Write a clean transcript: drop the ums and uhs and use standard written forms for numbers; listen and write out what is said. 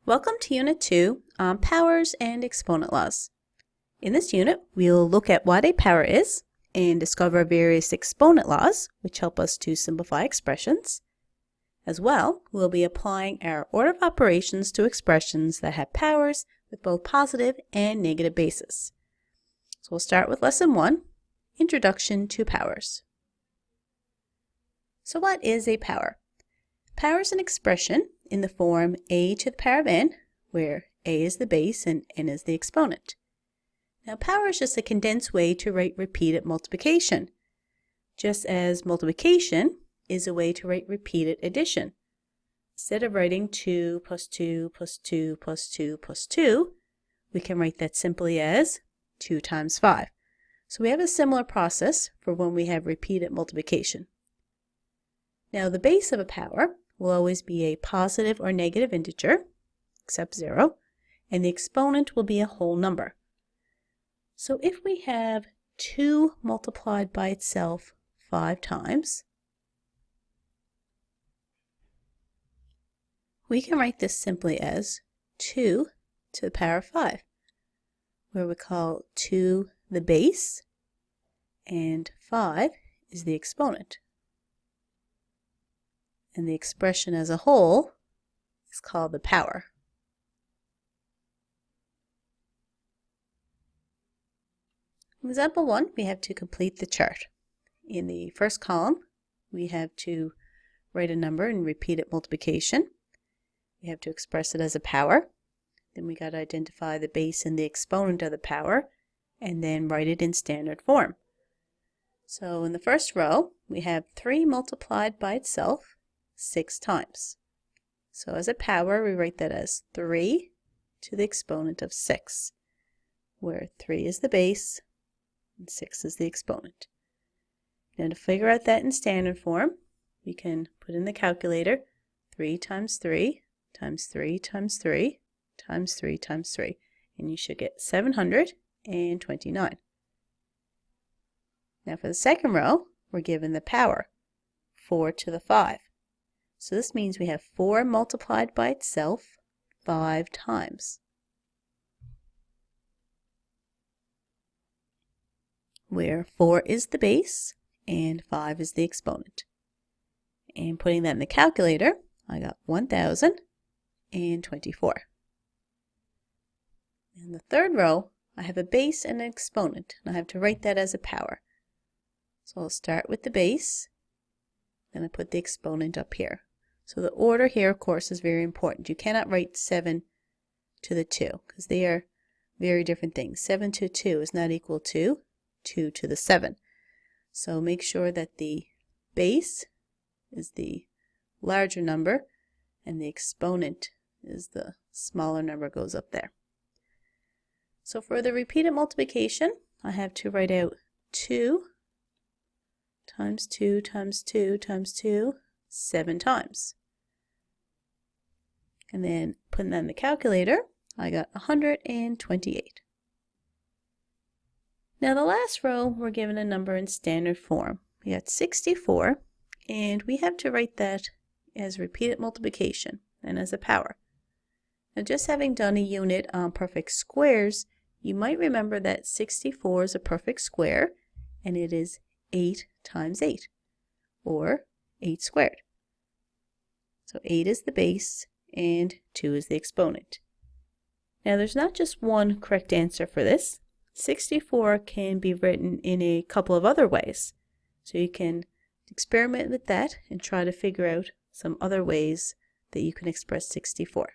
Welcome to Unit 2 on powers and exponent laws. In this unit, we'll look at what a power is and discover various exponent laws, which help us to simplify expressions. As well, we'll be applying our order of operations to expressions that have powers with both positive and negative bases. So we'll start with Lesson 1, Introduction to Powers. So what is a power? Power is an expression in the form a to the power of n, where a is the base and n is the exponent. Now, power is just a condensed way to write repeated multiplication, just as multiplication is a way to write repeated addition. Instead of writing 2 plus 2 plus 2 plus 2 plus 2, we can write that simply as 2 times 5. So we have a similar process for when we have repeated multiplication. Now, the base of a power will always be a positive or negative integer, except 0, and the exponent will be a whole number. So if we have 2 multiplied by itself 5 times, we can write this simply as 2 to the power of 5, where we call 2 the base and 5 is the exponent. And the expression as a whole is called the power. In example 1, we have to complete the chart. In the first column, we have to write a number in repeated multiplication. We have to express it as a power. Then we got to identify the base and the exponent of the power, and then write it in standard form. So in the first row, we have 3 multiplied by itself 6 times. So as a power, we write that as 3 to the exponent of 6, where 3 is the base and 6 is the exponent. Now to figure out that in standard form, we can put in the calculator 3 times 3 times 3 times 3 times 3 times 3, and you should get 729. Now for the second row, we're given the power, 4 to the 5. So this means we have 4 multiplied by itself 5 times, where 4 is the base and 5 is the exponent. And putting that in the calculator, I got 1024. In the third row, I have a base and an exponent, and I have to write that as a power. So I'll start with the base, then I put the exponent up here. So the order here, of course, is very important. You cannot write 7 to the 2 because they are very different things. 7 to 2 is not equal to 2 to the 7. So make sure that the base is the larger number and the exponent is the smaller number goes up there. So for the repeated multiplication, I have to write out 2 times 2 times 2 times 2 7 times. And then putting that in the calculator, I got 128. Now the last row, we're given a number in standard form. We got 64, and we have to write that as repeated multiplication and as a power. Now just having done a unit on perfect squares, you might remember that 64 is a perfect square, and it is 8 times 8, or 8 squared. So 8 is the base, and 2 is the exponent. Now there's not just one correct answer for this. 64 can be written in a couple of other ways. So you can experiment with that and try to figure out some other ways that you can express 64.